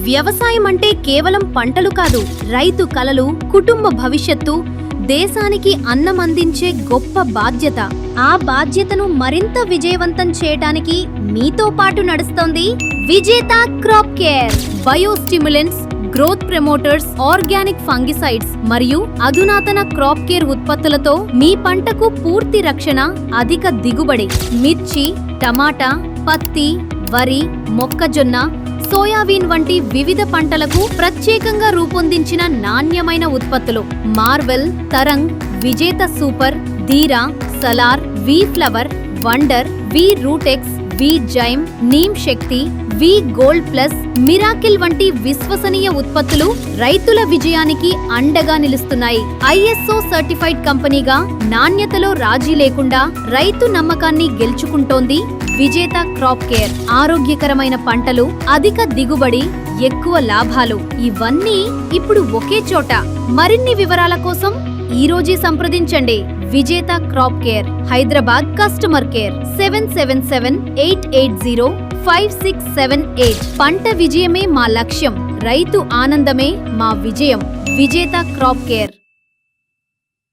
వ్యవసాయం అంటే కేవలం పంటలు కాదు, రైతు కలలు, కుటుంబ భవిష్యత్తు, దేశానికి అన్నం అందించే గొప్ప బాధ్యత. ఆ బాధ్యతను మరింత విజయవంతం చేయడానికి మీతో పాటు నడుస్తోంది Vijetha crop care. Biostimulants, growth promoters, organic fungicides మరియు అధునాతన క్రాప్ కేర్ ఉత్పత్తులతో మీ పంటకు పూర్తి రక్షణ, అధిక దిగుబడి. మిర్చి, టమాటా, పత్తి, వరి, మొక్కజొన్న, సోయాబీన్ వంటి వివిధ పంటలకు ప్రత్యేకంగా రూపొందించిన నాణ్యమైన ఉత్పత్తులు. మార్వెల్, తరంగ్, విజేత సూపర్, ధీరా, సలార్, వి ఫ్లవర్, వండర్, వి రూటెక్స్, వి జైమ్, నీమ్ శక్తి, వి గోల్డ్ ప్లస్, మిరాకిల్ వంటి విశ్వసనీయ ఉత్పత్తులు రైతుల విజయానికి అండగా నిలుస్తున్నాయి. ఐఎస్ఓ సర్టిఫైడ్ కంపెనీగా నాణ్యతలో రాజీ లేకుండా రైతు నమ్మకాన్ని గెలుచుకుంటోంది విజేత క్రాప్ కేర్. ఆరోగ్యకరమైన పంటలు, అధిక దిగుబడి, ఎక్కువ లాభాలు, ఇవన్నీ ఇప్పుడు ఒకే చోట. మరిన్ని వివరాల కోసం ఈ రోజే సంప్రదించండి విజేత crop care, Hyderabad. Customer care 7778805678. పంట విజయమే మా లక్ష్యం, రైతు ఆనందమే మా విజయం. విజేత క్రాప్ కేర్.